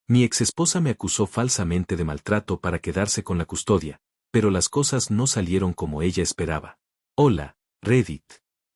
Mi exesposa me acusó falsamente de maltrato para quedarse con la custodia, pero las cosas no salieron como ella esperaba. Hola, Reddit.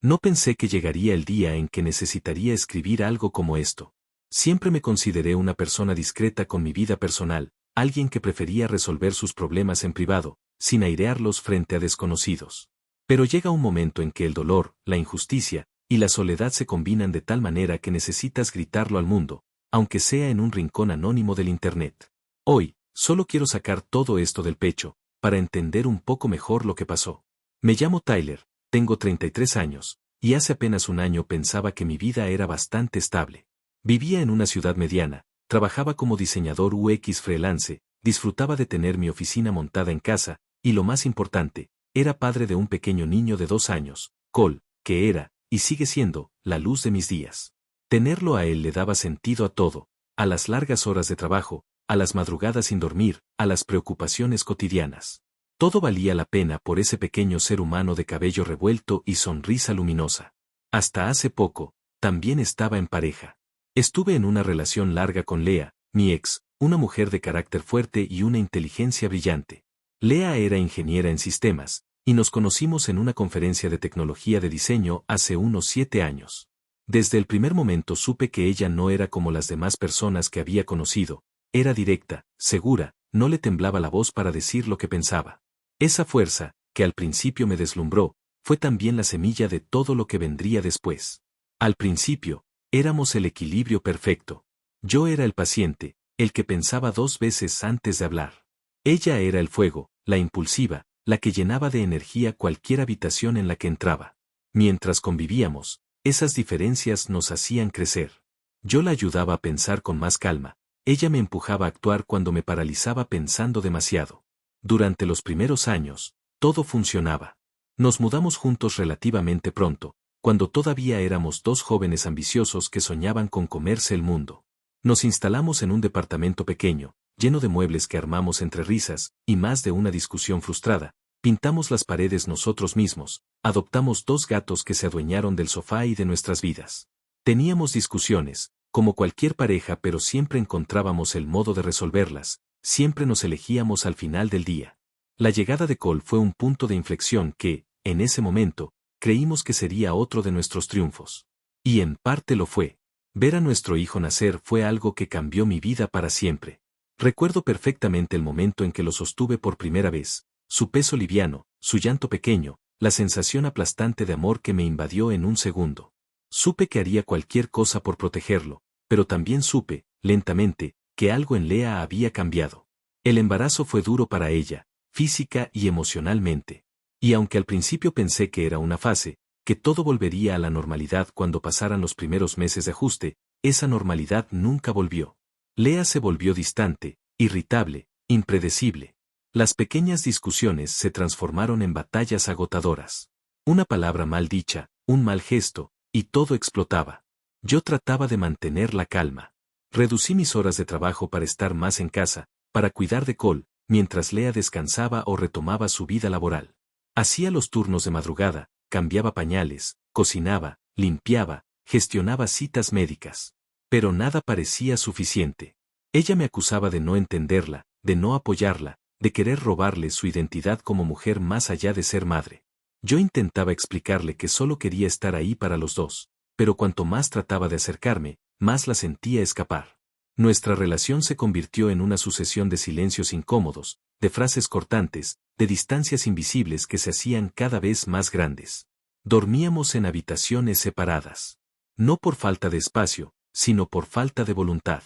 No pensé que llegaría el día en que necesitaría escribir algo como esto. Siempre me consideré una persona discreta con mi vida personal, alguien que prefería resolver sus problemas en privado, sin airearlos frente a desconocidos. Pero llega un momento en que el dolor, la injusticia y la soledad se combinan de tal manera que necesitas gritarlo al mundo, aunque sea en un rincón anónimo del Internet. Hoy, solo quiero sacar todo esto del pecho, para entender un poco mejor lo que pasó. Me llamo Tyler, tengo 33 años, y hace apenas un año pensaba que mi vida era bastante estable. Vivía en una ciudad mediana, trabajaba como diseñador UX freelance, disfrutaba de tener mi oficina montada en casa, y lo más importante, era padre de un pequeño niño de 2 años, Cole, que era, y sigue siendo, la luz de mis días. Tenerlo a él le daba sentido a todo, a las largas horas de trabajo, a las madrugadas sin dormir, a las preocupaciones cotidianas. Todo valía la pena por ese pequeño ser humano de cabello revuelto y sonrisa luminosa. Hasta hace poco, también estaba en pareja. Estuve en una relación larga con Lea, mi ex, una mujer de carácter fuerte y una inteligencia brillante. Lea era ingeniera en sistemas, y nos conocimos en una conferencia de tecnología de diseño hace unos 7 años. Desde el primer momento supe que ella no era como las demás personas que había conocido, era directa, segura, no le temblaba la voz para decir lo que pensaba. Esa fuerza, que al principio me deslumbró, fue también la semilla de todo lo que vendría después. Al principio, éramos el equilibrio perfecto. Yo era el paciente, el que pensaba 2 veces antes de hablar. Ella era el fuego, la impulsiva, la que llenaba de energía cualquier habitación en la que entraba. Mientras convivíamos, esas diferencias nos hacían crecer. Yo la ayudaba a pensar con más calma, ella me empujaba a actuar cuando me paralizaba pensando demasiado. Durante los primeros años, todo funcionaba. Nos mudamos juntos relativamente pronto, cuando todavía éramos 2 jóvenes ambiciosos que soñaban con comerse el mundo. Nos instalamos en un departamento pequeño, lleno de muebles que armamos entre risas, y más de una discusión frustrada. Pintamos las paredes nosotros mismos, adoptamos 2 gatos que se adueñaron del sofá y de nuestras vidas. Teníamos discusiones, como cualquier pareja, pero siempre encontrábamos el modo de resolverlas, siempre nos elegíamos al final del día. La llegada de Cole fue un punto de inflexión que, en ese momento, creímos que sería otro de nuestros triunfos. Y en parte lo fue. Ver a nuestro hijo nacer fue algo que cambió mi vida para siempre. Recuerdo perfectamente el momento en que lo sostuve por primera vez, su peso liviano, su llanto pequeño, la sensación aplastante de amor que me invadió en un segundo. Supe que haría cualquier cosa por protegerlo, pero también supe, lentamente, que algo en Lea había cambiado. El embarazo fue duro para ella, física y emocionalmente. Y aunque al principio pensé que era una fase, que todo volvería a la normalidad cuando pasaran los primeros meses de ajuste, esa normalidad nunca volvió. Lea se volvió distante, irritable, impredecible. Las pequeñas discusiones se transformaron en batallas agotadoras. Una palabra mal dicha, un mal gesto, y todo explotaba. Yo trataba de mantener la calma. Reducí mis horas de trabajo para estar más en casa, para cuidar de Cole, mientras Lea descansaba o retomaba su vida laboral. Hacía los turnos de madrugada, cambiaba pañales, cocinaba, limpiaba, gestionaba citas médicas. Pero nada parecía suficiente. Ella me acusaba de no entenderla, de no apoyarla, de querer robarle su identidad como mujer más allá de ser madre. Yo intentaba explicarle que solo quería estar ahí para los 2, pero cuanto más trataba de acercarme, más la sentía escapar. Nuestra relación se convirtió en una sucesión de silencios incómodos, de frases cortantes, de distancias invisibles que se hacían cada vez más grandes. Dormíamos en habitaciones separadas. No por falta de espacio, sino por falta de voluntad.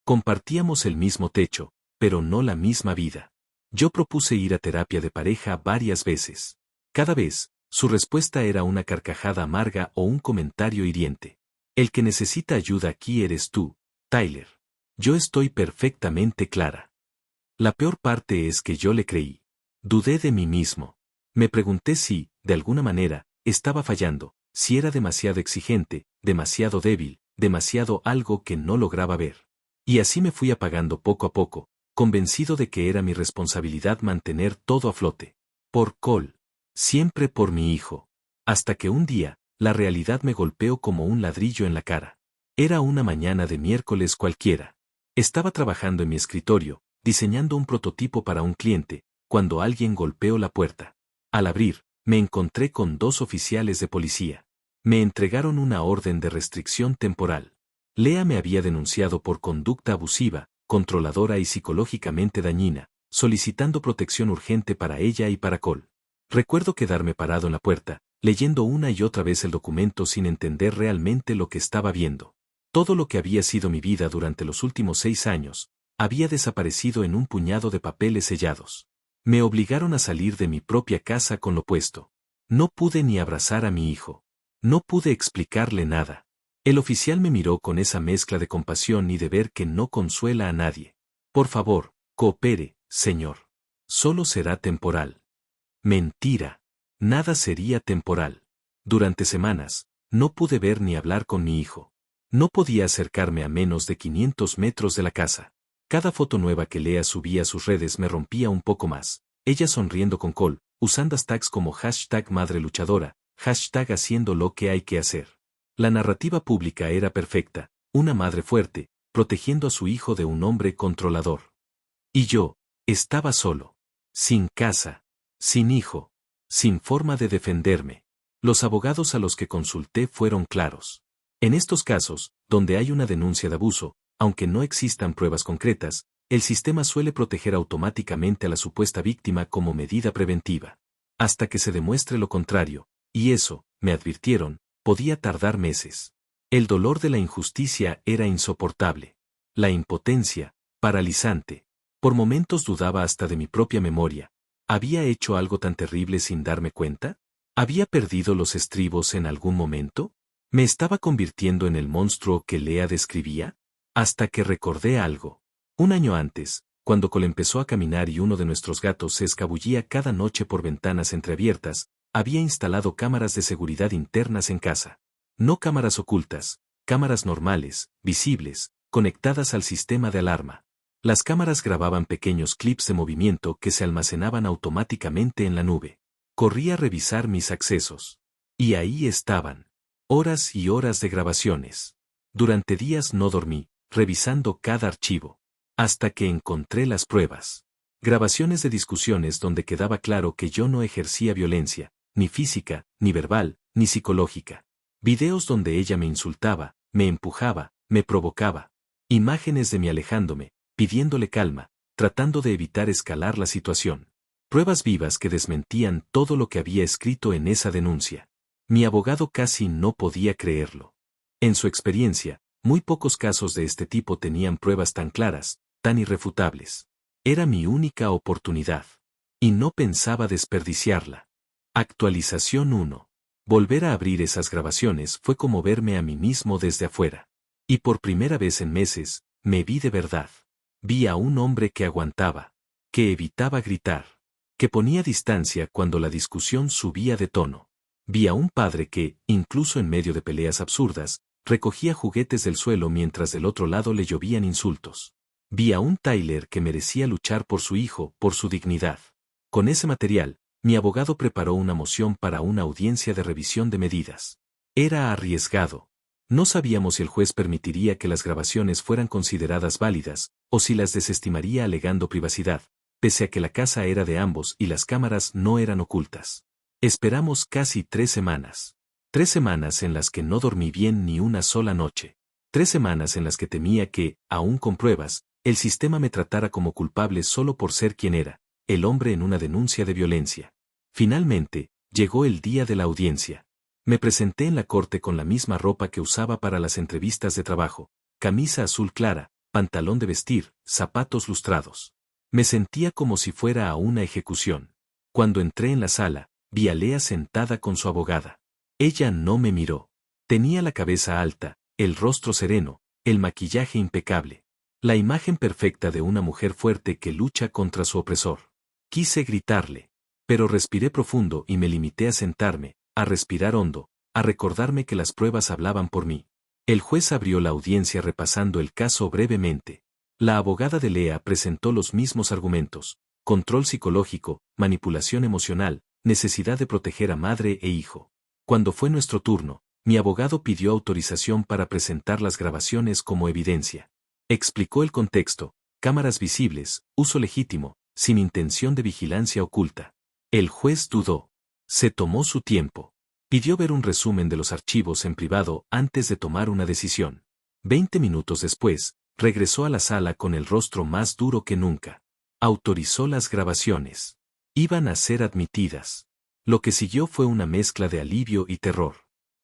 Compartíamos el mismo techo, pero no la misma vida. Yo propuse ir a terapia de pareja varias veces. Cada vez, su respuesta era una carcajada amarga o un comentario hiriente. El que necesita ayuda aquí eres tú, Tyler. Yo estoy perfectamente clara. La peor parte es que yo le creí. Dudé de mí mismo. Me pregunté si, de alguna manera, estaba fallando, si era demasiado exigente, demasiado débil, demasiado algo que no lograba ver. Y así me fui apagando poco a poco, convencido de que era mi responsabilidad mantener todo a flote. Por Cole. Siempre por mi hijo. Hasta que un día, la realidad me golpeó como un ladrillo en la cara. Era una mañana de miércoles cualquiera. Estaba trabajando en mi escritorio, diseñando un prototipo para un cliente, cuando alguien golpeó la puerta. Al abrir, me encontré con 2 oficiales de policía. Me entregaron una orden de restricción temporal. Lea me había denunciado por conducta abusiva, controladora y psicológicamente dañina, solicitando protección urgente para ella y para Cole. Recuerdo quedarme parado en la puerta, leyendo una y otra vez el documento sin entender realmente lo que estaba viendo. Todo lo que había sido mi vida durante los últimos 6 años, había desaparecido en un puñado de papeles sellados. Me obligaron a salir de mi propia casa con lo puesto. No pude ni abrazar a mi hijo. No pude explicarle nada. El oficial me miró con esa mezcla de compasión y de ver que no consuela a nadie. Por favor, coopere, señor. Solo será temporal. Mentira. Nada sería temporal. Durante semanas, no pude ver ni hablar con mi hijo. No podía acercarme a menos de 500 metros de la casa. Cada foto nueva que Lea subía a sus redes me rompía un poco más. Ella sonriendo con Cole, usando hashtags como #madreluchadora, #haciendo lo que hay que hacer. La narrativa pública era perfecta, una madre fuerte, protegiendo a su hijo de un hombre controlador. Y yo, estaba solo. Sin casa. Sin hijo. Sin forma de defenderme. Los abogados a los que consulté fueron claros. En estos casos, donde hay una denuncia de abuso, aunque no existan pruebas concretas, el sistema suele proteger automáticamente a la supuesta víctima como medida preventiva. Hasta que se demuestre lo contrario, y eso, me advirtieron, podía tardar meses. El dolor de la injusticia era insoportable. La impotencia, paralizante. Por momentos dudaba hasta de mi propia memoria. ¿Había hecho algo tan terrible sin darme cuenta? ¿Había perdido los estribos en algún momento? ¿Me estaba convirtiendo en el monstruo que Lea describía? Hasta que recordé algo. Un año antes, cuando Cole empezó a caminar y uno de nuestros gatos se escabullía cada noche por ventanas entreabiertas, había instalado cámaras de seguridad internas en casa. No cámaras ocultas, cámaras normales, visibles, conectadas al sistema de alarma. Las cámaras grababan pequeños clips de movimiento que se almacenaban automáticamente en la nube. Corrí a revisar mis accesos. Y ahí estaban. Horas y horas de grabaciones. Durante días no dormí, revisando cada archivo. Hasta que encontré las pruebas. Grabaciones de discusiones donde quedaba claro que yo no ejercía violencia, ni física, ni verbal, ni psicológica. Videos donde ella me insultaba, me empujaba, me provocaba. Imágenes de mí alejándome, pidiéndole calma, tratando de evitar escalar la situación. Pruebas vivas que desmentían todo lo que había escrito en esa denuncia. Mi abogado casi no podía creerlo. En su experiencia, muy pocos casos de este tipo tenían pruebas tan claras, tan irrefutables. Era mi única oportunidad. Y no pensaba desperdiciarla. Actualización 1. Volver a abrir esas grabaciones fue como verme a mí mismo desde afuera. Y por primera vez en meses, me vi de verdad. Vi a un hombre que aguantaba, que evitaba gritar, que ponía distancia cuando la discusión subía de tono. Vi a un padre que, incluso en medio de peleas absurdas, recogía juguetes del suelo mientras del otro lado le llovían insultos. Vi a un Tyler que merecía luchar por su hijo, por su dignidad. Con ese material, mi abogado preparó una moción para una audiencia de revisión de medidas. Era arriesgado. No sabíamos si el juez permitiría que las grabaciones fueran consideradas válidas, o si las desestimaría alegando privacidad, pese a que la casa era de ambos y las cámaras no eran ocultas. Esperamos casi 3 semanas. 3 semanas en las que no dormí bien ni una sola noche. 3 semanas en las que temía que, aún con pruebas, el sistema me tratara como culpable solo por ser quien era, el hombre en una denuncia de violencia. Finalmente, llegó el día de la audiencia. Me presenté en la corte con la misma ropa que usaba para las entrevistas de trabajo, camisa azul clara, pantalón de vestir, zapatos lustrados. Me sentía como si fuera a una ejecución. Cuando entré en la sala, vi a Lea sentada con su abogada. Ella no me miró. Tenía la cabeza alta, el rostro sereno, el maquillaje impecable. La imagen perfecta de una mujer fuerte que lucha contra su opresor. Quise gritarle, pero respiré profundo y me limité a sentarme, a respirar hondo, a recordarme que las pruebas hablaban por mí. El juez abrió la audiencia repasando el caso brevemente. La abogada de Lea presentó los mismos argumentos: control psicológico, manipulación emocional, necesidad de proteger a madre e hijo. Cuando fue nuestro turno, mi abogado pidió autorización para presentar las grabaciones como evidencia. Explicó el contexto: cámaras visibles, uso legítimo, sin intención de vigilancia oculta. El juez dudó. Se tomó su tiempo. Pidió ver un resumen de los archivos en privado antes de tomar una decisión. 20 minutos después, regresó a la sala con el rostro más duro que nunca. Autorizó las grabaciones. Iban a ser admitidas. Lo que siguió fue una mezcla de alivio y terror.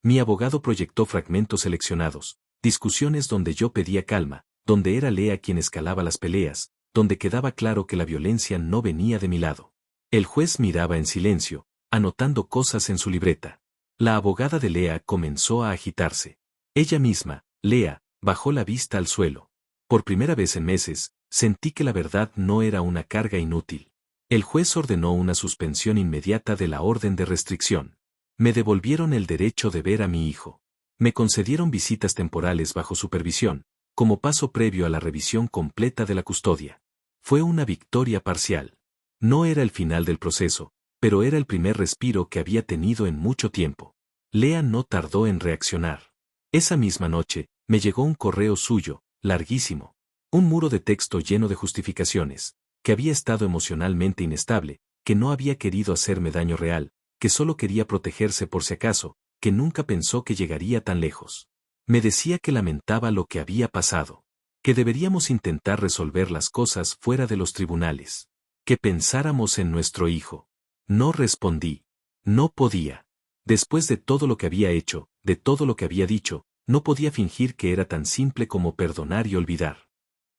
Mi abogado proyectó fragmentos seleccionados, discusiones donde yo pedía calma, donde era Lea quien escalaba las peleas, donde quedaba claro que la violencia no venía de mi lado. El juez miraba en silencio, anotando cosas en su libreta. La abogada de Lea comenzó a agitarse. Ella misma, Lea, bajó la vista al suelo. Por primera vez en meses, sentí que la verdad no era una carga inútil. El juez ordenó una suspensión inmediata de la orden de restricción. Me devolvieron el derecho de ver a mi hijo. Me concedieron visitas temporales bajo supervisión, como paso previo a la revisión completa de la custodia. Fue una victoria parcial. No era el final del proceso, pero era el primer respiro que había tenido en mucho tiempo. Lea no tardó en reaccionar. Esa misma noche, me llegó un correo suyo, larguísimo. Un muro de texto lleno de justificaciones, que había estado emocionalmente inestable, que no había querido hacerme daño real, que solo quería protegerse por si acaso, que nunca pensó que llegaría tan lejos. Me decía que lamentaba lo que había pasado, que deberíamos intentar resolver las cosas fuera de los tribunales, que pensáramos en nuestro hijo. No respondí. No podía. Después de todo lo que había hecho, de todo lo que había dicho, no podía fingir que era tan simple como perdonar y olvidar.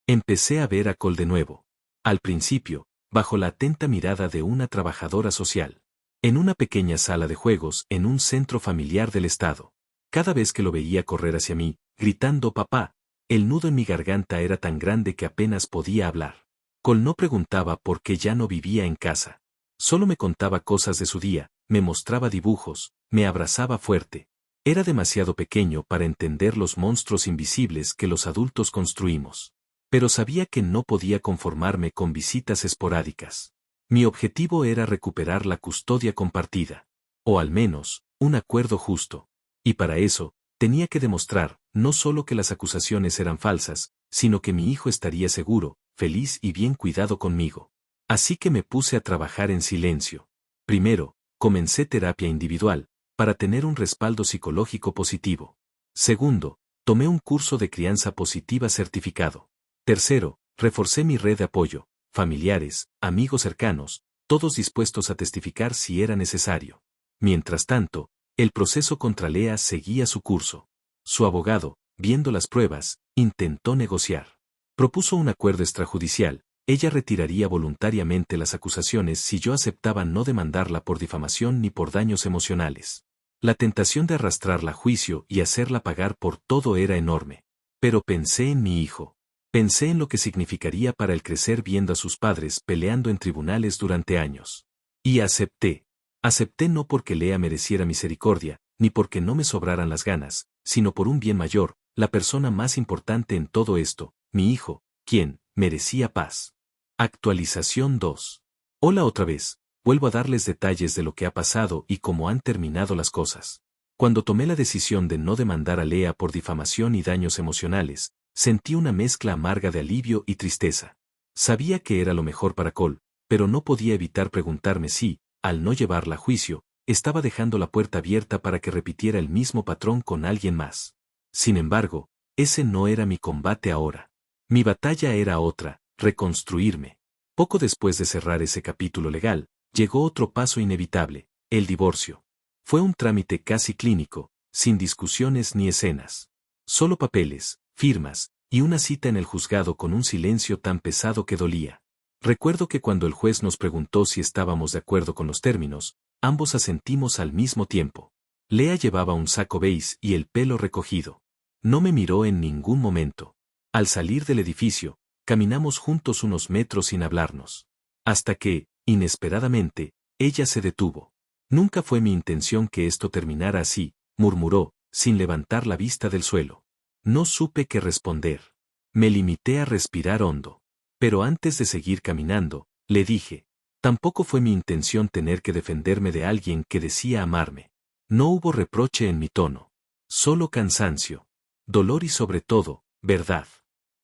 Empecé a ver a Cole de nuevo. Al principio, bajo la atenta mirada de una trabajadora social. En una pequeña sala de juegos en un centro familiar del estado. Cada vez que lo veía correr hacia mí, gritando papá, el nudo en mi garganta era tan grande que apenas podía hablar. Cole no preguntaba por qué ya no vivía en casa. Solo me contaba cosas de su día, me mostraba dibujos, me abrazaba fuerte. Era demasiado pequeño para entender los monstruos invisibles que los adultos construimos. Pero sabía que no podía conformarme con visitas esporádicas. Mi objetivo era recuperar la custodia compartida. O al menos, un acuerdo justo. Y para eso, tenía que demostrar, no solo que las acusaciones eran falsas, sino que mi hijo estaría seguro, feliz y bien cuidado conmigo. Así que me puse a trabajar en silencio. Primero, comencé terapia individual, para tener un respaldo psicológico positivo. Segundo, tomé un curso de crianza positiva certificado. Tercero, reforcé mi red de apoyo, familiares, amigos cercanos, todos dispuestos a testificar si era necesario. Mientras tanto, el proceso contra Lea seguía su curso. Su abogado, viendo las pruebas, intentó negociar. Propuso un acuerdo extrajudicial. Ella retiraría voluntariamente las acusaciones si yo aceptaba no demandarla por difamación ni por daños emocionales. La tentación de arrastrarla a juicio y hacerla pagar por todo era enorme. Pero pensé en mi hijo. Pensé en lo que significaría para él crecer viendo a sus padres peleando en tribunales durante años. Y acepté. Acepté no porque Lea mereciera misericordia, ni porque no me sobraran las ganas, sino por un bien mayor, la persona más importante en todo esto, mi hijo, quien merecía paz. Actualización 2. Hola otra vez, vuelvo a darles detalles de lo que ha pasado y cómo han terminado las cosas. Cuando tomé la decisión de no demandar a Lea por difamación y daños emocionales, sentí una mezcla amarga de alivio y tristeza. Sabía que era lo mejor para Cole, pero no podía evitar preguntarme si, al no llevarla a juicio, estaba dejando la puerta abierta para que repitiera el mismo patrón con alguien más. Sin embargo, ese no era mi combate ahora. Mi batalla era otra. Reconstruirme. Poco después de cerrar ese capítulo legal, llegó otro paso inevitable, el divorcio. Fue un trámite casi clínico, sin discusiones ni escenas. Solo papeles, firmas, y una cita en el juzgado con un silencio tan pesado que dolía. Recuerdo que cuando el juez nos preguntó si estábamos de acuerdo con los términos, ambos asentimos al mismo tiempo. Lea llevaba un saco beige y el pelo recogido. No me miró en ningún momento. Al salir del edificio, caminamos juntos unos metros sin hablarnos. Hasta que, inesperadamente, ella se detuvo. Nunca fue mi intención que esto terminara así, murmuró, sin levantar la vista del suelo. No supe qué responder. Me limité a respirar hondo. Pero antes de seguir caminando, le dije, tampoco fue mi intención tener que defenderme de alguien que decía amarme. No hubo reproche en mi tono. Solo cansancio. Dolor y sobre todo, verdad.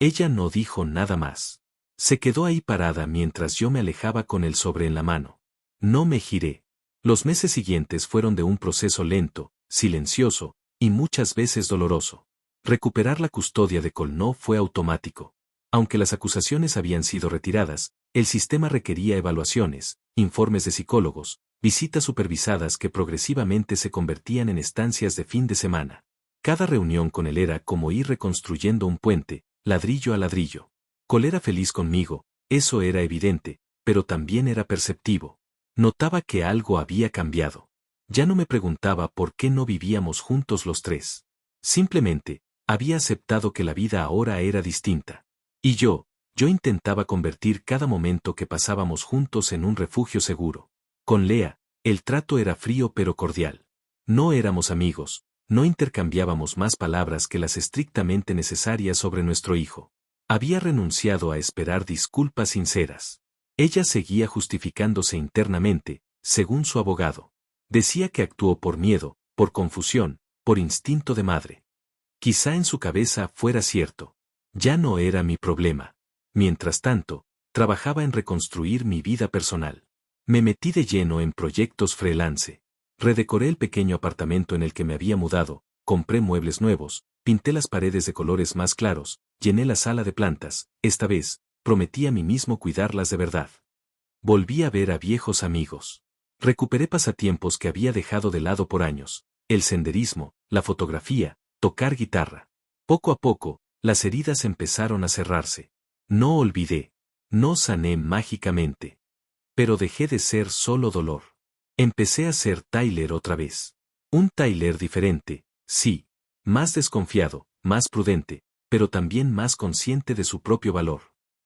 Ella no dijo nada más. Se quedó ahí parada mientras yo me alejaba con el sobre en la mano. No me giré. Los meses siguientes fueron de un proceso lento, silencioso, y muchas veces doloroso. Recuperar la custodia de Cole no fue automático. Aunque las acusaciones habían sido retiradas, el sistema requería evaluaciones, informes de psicólogos, visitas supervisadas que progresivamente se convertían en estancias de fin de semana. Cada reunión con él era como ir reconstruyendo un puente, ladrillo a ladrillo. Cole era feliz conmigo, eso era evidente, pero también era perceptivo. Notaba que algo había cambiado. Ya no me preguntaba por qué no vivíamos juntos los tres. Simplemente, había aceptado que la vida ahora era distinta. Y yo intentaba convertir cada momento que pasábamos juntos en un refugio seguro. Con Lea, el trato era frío pero cordial. No éramos amigos, no intercambiábamos más palabras que las estrictamente necesarias sobre nuestro hijo. Había renunciado a esperar disculpas sinceras. Ella seguía justificándose internamente, según su abogado. Decía que actuó por miedo, por confusión, por instinto de madre. Quizá en su cabeza fuera cierto. Ya no era mi problema. Mientras tanto, trabajaba en reconstruir mi vida personal. Me metí de lleno en proyectos freelance. Redecoré el pequeño apartamento en el que me había mudado, compré muebles nuevos, pinté las paredes de colores más claros, llené la sala de plantas, esta vez, prometí a mí mismo cuidarlas de verdad. Volví a ver a viejos amigos. Recuperé pasatiempos que había dejado de lado por años, el senderismo, la fotografía, tocar guitarra. Poco a poco, las heridas empezaron a cerrarse. No olvidé. No sané mágicamente. Pero dejé de ser solo dolor. Empecé a ser Tyler otra vez. Un Tyler diferente, sí. Más desconfiado, más prudente, pero también más consciente de su propio valor.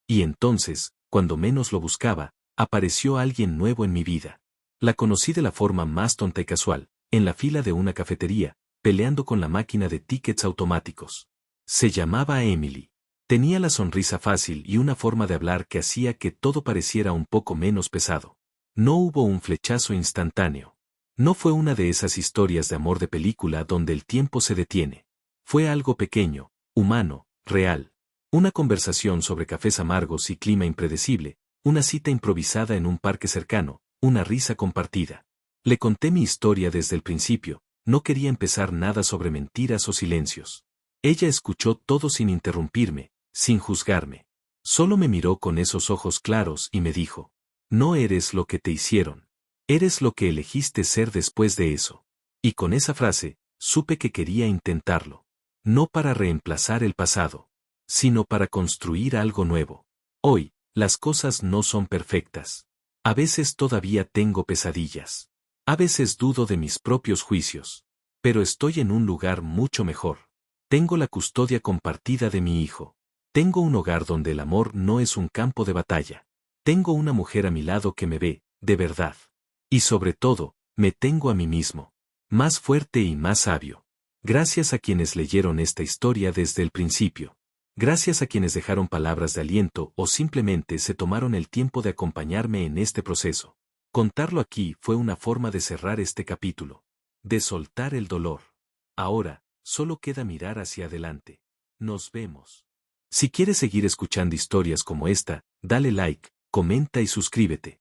Y entonces, cuando menos lo buscaba, apareció alguien nuevo en mi vida. La conocí de la forma más tonta y casual, en la fila de una cafetería, peleando con la máquina de tickets automáticos. Se llamaba Emily. Tenía la sonrisa fácil y una forma de hablar que hacía que todo pareciera un poco menos pesado. No hubo un flechazo instantáneo. No fue una de esas historias de amor de película donde el tiempo se detiene. Fue algo pequeño, humano, real. Una conversación sobre cafés amargos y clima impredecible, una cita improvisada en un parque cercano, una risa compartida. Le conté mi historia desde el principio, no quería empezar nada sobre mentiras o silencios. Ella escuchó todo sin interrumpirme, sin juzgarme. Solo me miró con esos ojos claros y me dijo: no eres lo que te hicieron. Eres lo que elegiste ser después de eso. Y con esa frase, supe que quería intentarlo. No para reemplazar el pasado, sino para construir algo nuevo. Hoy, las cosas no son perfectas. A veces todavía tengo pesadillas. A veces dudo de mis propios juicios. Pero estoy en un lugar mucho mejor. Tengo la custodia compartida de mi hijo. Tengo un hogar donde el amor no es un campo de batalla. Tengo una mujer a mi lado que me ve, de verdad. Y sobre todo, me tengo a mí mismo. Más fuerte y más sabio. Gracias a quienes leyeron esta historia desde el principio. Gracias a quienes dejaron palabras de aliento o simplemente se tomaron el tiempo de acompañarme en este proceso. Contarlo aquí fue una forma de cerrar este capítulo. De soltar el dolor. Ahora, solo queda mirar hacia adelante. Nos vemos. Si quieres seguir escuchando historias como esta, dale like, comenta y suscríbete.